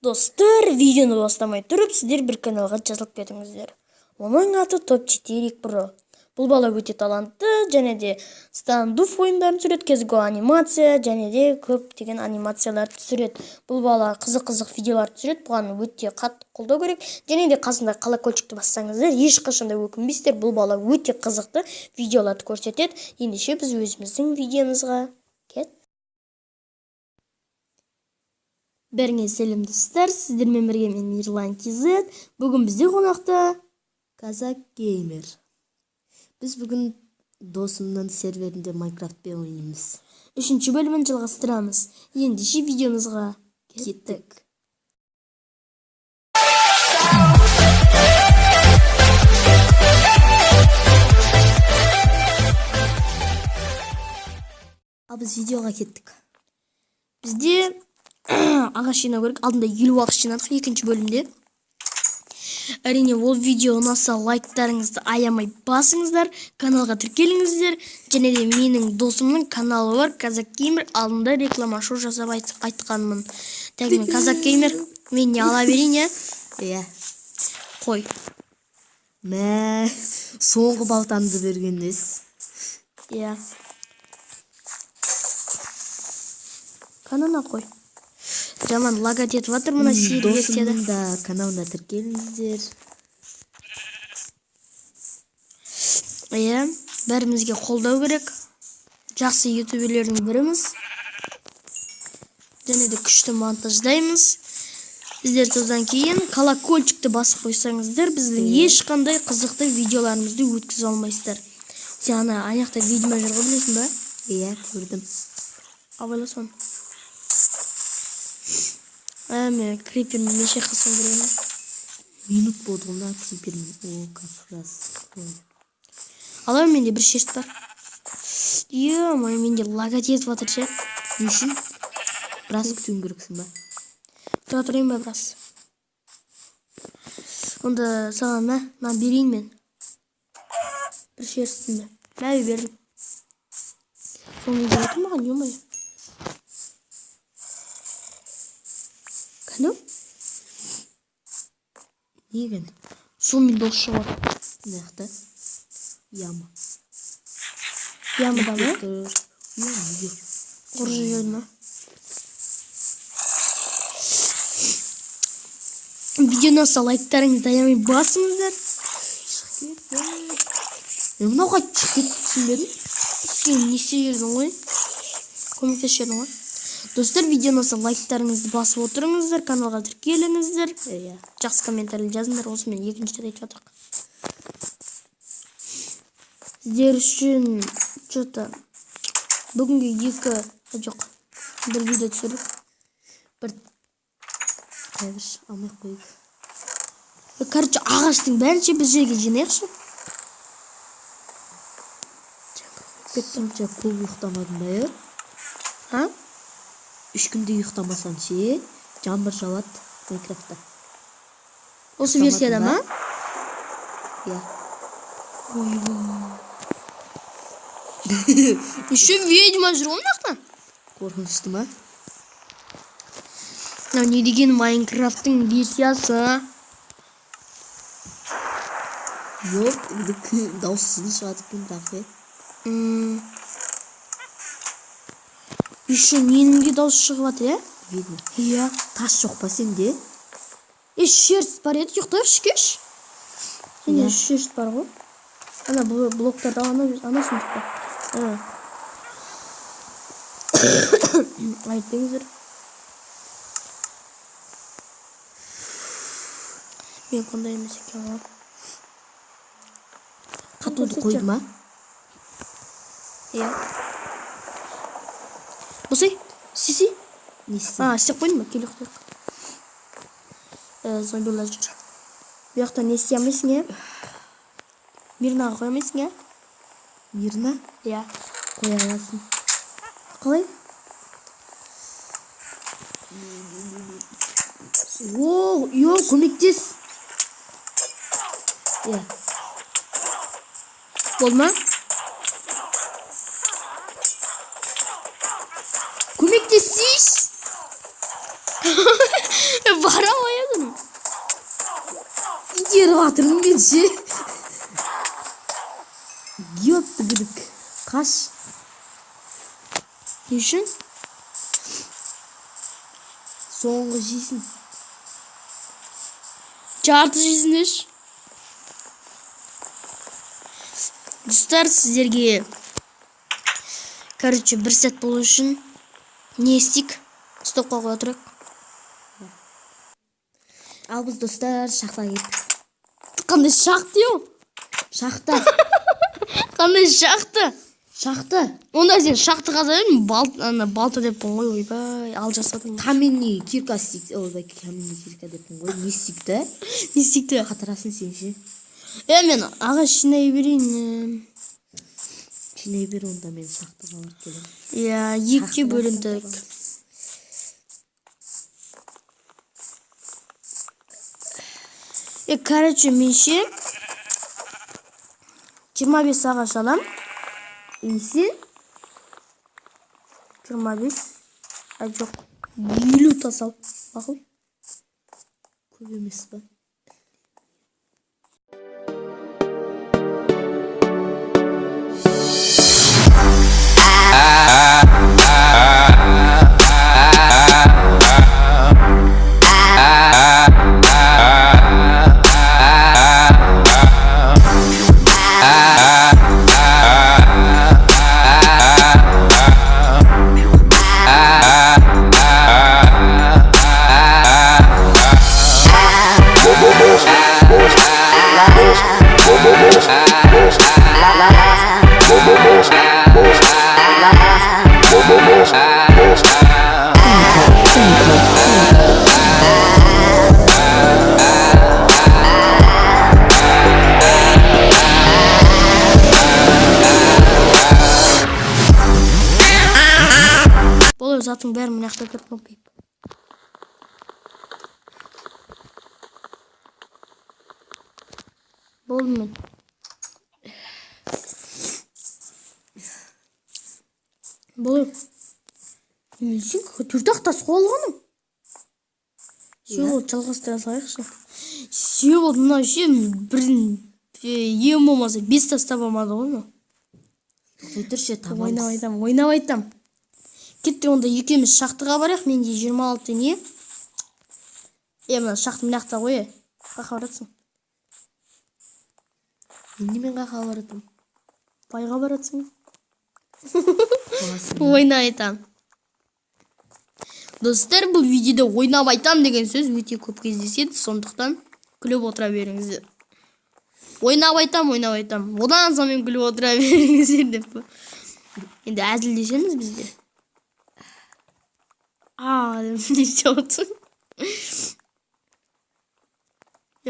Достар, видеоны бастамай тұрып, сіздер бір каналға жазылып кетіңіздер. Оның аты Top 4 Pro. Бұл бала өте талантты, және де стандуф ойындарын түсіреді, кезгі анимация, және де көптеген анимациялар түсіреді. Бұл бала қызық видеолар түсіреді, бұған өте қатты қолдау керек. Және де қасында колокольчикті бассаңыздар, ешқашанда өкінбейсіздер. Бұл бала өте қызықты видеоларды көрсетеді. Ендеше біз өзіміздің видеомызға кет. Бәріңе сәлем достар, сіздермен бірге мен Мирлан KZ. Бүгін бізде қонақта Казак Геймер. Біз бүгін досымның серверінде Майнкрафтпен ойнаймыз. 3-ші бөлімін жалғастырамыз. Ендеше видеомызға кеттік. Ал біз видеоға кеттік. Бізде ағаш жинау керек. Алдында 50 ағаш жинадық екінші бөлімде. Әрине, ол видео ұнаса лайктарыңызды аямай басыңыздар, каналға тіркеліңіздер. Және де менің досымның каналы бар, Казак Геймер. Алдында реклама шоу жасап айтқанмын. Тәгімен Казак Геймер, мен не ала берейін, Иә. Қой. Мә, соңғы балтамды бергеніз. Иә. Каналына қой. Жаман лагат етіп жатыр мына сервисияда. Досымның да каналына тіркеліңіздер. Иә, бәрімізге қолдау керек. Жақсы ютуберлердің біріміз. Және де күшті монтаждаймыз. Сіздер содан кейін колокольчикті басып қойсаңыздар, біздің ешқандай қызықты видеоларымызды өткізе алмайсыздар. Сен ана аяқта видеома жүргі білесің ба? Иә, көрдім. Абайла сон. Мен криперін неше қылсын көргенім. Минут болды ғына криперін. О, кафраз. Алар менде бір шешт бар. Е-май, менде лагат етіп жатыр ше. Не үшін? Біраз күтуің керексің ба? Тұра тұрайын ба біраз? Онда саған мә берейін мен. Бір шерстін бе? Мә бердім. Соны деп отыр маған, е-май. Кәнім? Неген? Сонымен дос шығар. Мықты? Яма. Ямыда ма? Яма. Қоржы жерді ма? Видеоны аса лайктарыңызды аямай басыңыздар. Мынау қайтып түсінбедім. Сен не істеп ғой? Көмектесіп жердің ғой? Достар, видеоны аса лайктарыңызды басып отырыңыздар, каналға тіркеліңіздер. Жақсы комментарий жазыңдар, осы мен екінші рет айтып жатырмын. Сіздер үшін бүгінгі бір видео түсіріп, бір Қайғыш, алмай қойып. Короче, ағаштың бәрінше біз жерге жинайықшы. Сонша көп ұйықтамадым ба, е? Ха? 3 күнде ұйықтамасам ше, жаңбыр жауады Майнкрафтта. Осы версияда ма? Иә. Еще ведьма жүр онақта? Қорқынышты ма? Не деген Майнкрафттың версиясы? Жоқ, дауыссыз шығады екен бірақ, е? Еще неніңге дауыс шығып жатыр, е? Ведьма. Иә. Тас жоқ па сенде? Шерсть бар еді, ұйықтайық шкеш. Сенде шерсть бар ғой. Ана блоктарда ана сұмдық бар. Айтпеңіздер. Мен қандай емес екен ғой. Қатуды қойды ма? Иә. Босай, сиси? Не істейді? Істеп қойдың ба? Келі ұқтайық. Зомбилар жүр. Бұяқта не істей алмайсың, е? Мирнаға қоя алмайсың, е? Мирна? Иә. Қоя аласың. Қалай? О, көмектес. Иә. Болды ма? Көмектесейш. Бара қоядың. итеріп атырмын мен ше. Ёпты гүдік. Қаш. Не үшін? Соңғы жейсін. Жарты жейсін. Достар, сіздерге короче, бір сәт болу үшін не істейік? Стопқа қоя тұрайық. Ал біз достар шақта кеттік. Қандай шақты еу? Шақта. Қандай шақты? Шақта. Онда сен шақты қазайын, балта деппін ғой, ойбай, ал жасадым. Каменный кирка істейік. Ойбай, каменный кирка деппін ғой. Не істейік та? Не істейік те? Қатырасын сен ше. Мен аға шинай берейін. Шинай бер, онда мен шақтыға барып келем. Иә, екіге бөліндік. Короче, менше 25 ағаш алам. Сен? 25. Ай жоқ. 50 тас ал. Мақұл. Көп емес па? Болай затың бәрін мына жақта көріп қойып. Болды мен. Болай. Сен төрт-ақ тас қолғаның. Все, жалғастыра салайықшы. Все, мына ше бірін ем болмаса 5 тас табамады ғой ма? Тұршы, табамыз. Ойнап айтам. Кетті, онда екеміз шақтыға барайық. Менде 26 не? Мына шақты мынақта қой. Қақа баратсың? Енді мен қақа баратым. Байға баратсың? Ойнап айтам. Достар, бұл видеода ойнап айтам деген сөз өте көп кездеседі, сондықтан күліп отыра беріңіздер. Ойнап айтам. Одан соң мен күліп отыра беріңіздер деп. Енді әзілдесеміз бізде. Не істеп отырсың?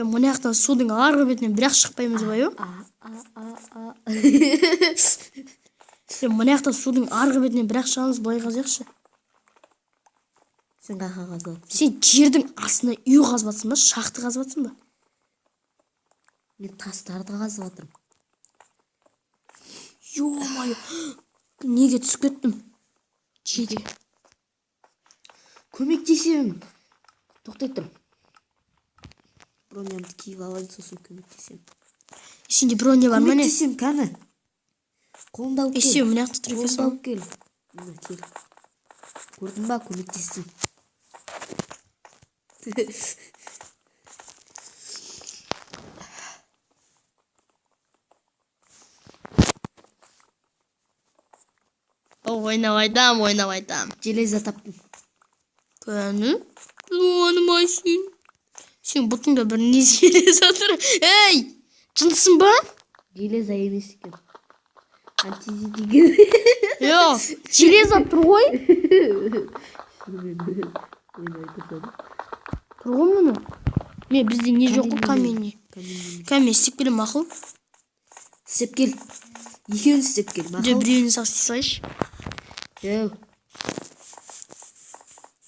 Мына жақтан судың арғы бетінен бірақ шықпаймыз ба, ё? Мына жақтан судың арғы бетінен бірақ шығамыз, былай қазайықшы. Сен қақа қазбатсың? Сен жердің астына үй қазбатсың ба, шақты қазбатсың ба? Мен тастарды қазбатырым. Ё-майо, неге түсіп кеттім? Жеде. Көмектесем. Тоқтай тұрым. Бронямды киіп алайын, сосын көмектесем. Сенде броня бар ма не? Көмектесем, кәні. Қолымды алып кел. Есе, мына жақта тұрып Қолымды алып кел. Мына кел. Көрдің ба, көмектестім. Ойнап айтам. Железа таптым. Кәні? Луаным сен. Сен бұтыңда бір не железа тұр. Ей, жындысың ба? Железа емес екен. Антизи деген. Йо, железа тұр ғой. Тұр ғой мұны. Бізде не жоқ қой, каменне. Камен істеп келем, мақұл. Істеп кел. Екеуін істеп кел, мақұл. Біреуін сақстай салайшы. Йоу.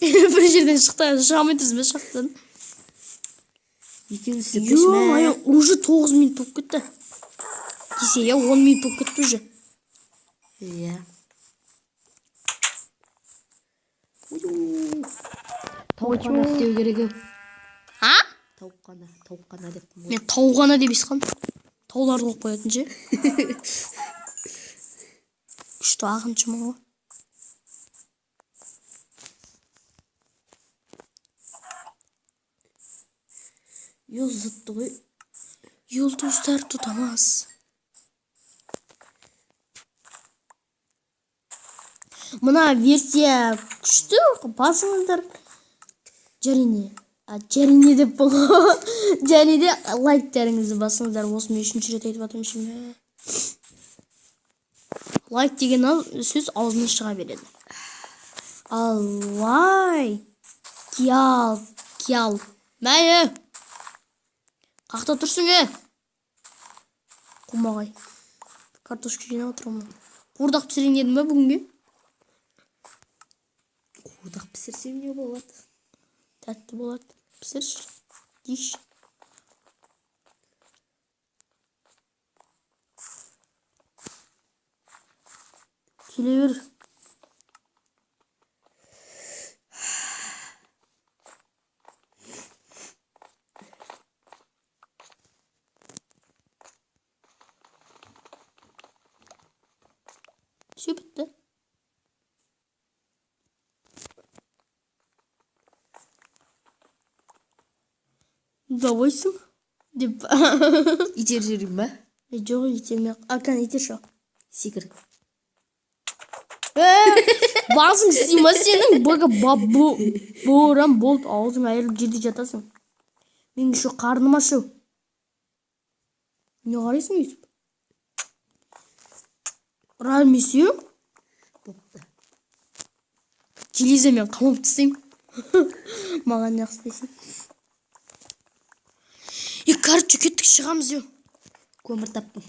Бір жерден шығамайтыз ба шақтан? Екеуін істеп кеш мә. Ё-майо, уже 9 минут болып кетті. Десе, 10 минут болып кетті уже. Иә. тауық қана істеу керек. А? Тауық қана деп. Мен тауғана деп естіған. Тауларды қойып қоятын ше. Күшті ағыншымын ғой. Юзытты ғой. Yıldızlar tutamaz. Мына версия күшті, басыңыздар. Жарине деп бұл. Және де лайктарыңызды басыңыздар. Осы мен үшінші рет айтып жатырмын şimdi. Лайк деген сөз аузынан шыға береді. Ал лайк. Киял. Мәйі. Қақта тұрсың, Құмағай. Картошка жинап отырмын. Қуырдақ пісірейін дедім бе бүгінге? Қуырдақ пісірсем не болады? Тәтті болады. Пісірші. Дейші. Келе бер. Все бітті. Давайсың деп. Итер жүрім бе? Жоқ, итермей. Акан итер шо. Секір. Басың сима сенің бұрам болды. Аузың айырылып жерде жатасың. Мен шо қарныма шо. Не қарайсың Юсіп? Рәмесе? Бопты. Келезе мен қамап тістеймін. Маған не қыстайсың? Короче, кеттік шығамыз ё. Көмір таптым.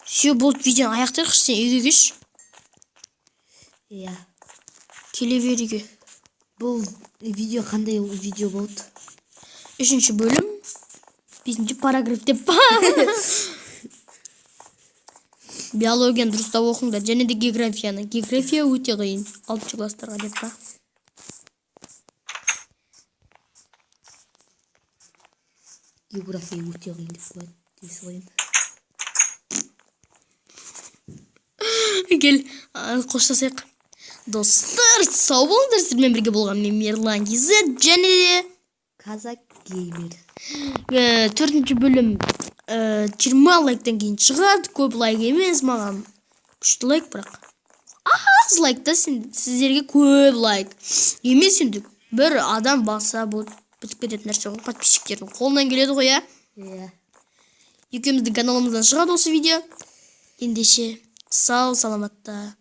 Все, болды, видеоны аяқтайық, сен үйге кеш. Иә. Келе бер үйге. Бұл видео қандай видео болды? 3-ші бөлім. 5-ші параграф деп. Биологияны дұрыстап оқыңдар, және де географияны. География өте қиын. 6-ші класстарға деп па. География өте қиын деп қояды. Десі қойын. Кел, қоштасайық. Достар, сау болыңдар, сіздермен бірге болған мен Мерлан Кизет, және де Казак геймер. 4-ші бөлім 20 лайктан кейін шығады. Көп лайк емес, маған күшті лайк, бірақ аз лайкта сіздерге көп лайк емес, енді бір адам баса болып бітіп кететін нәрсе ғой. Подписчиктердің қолынан келеді ғой, Иә. Екеуміздің каналымыздан шығады осы видео. Ендеше сау саламатта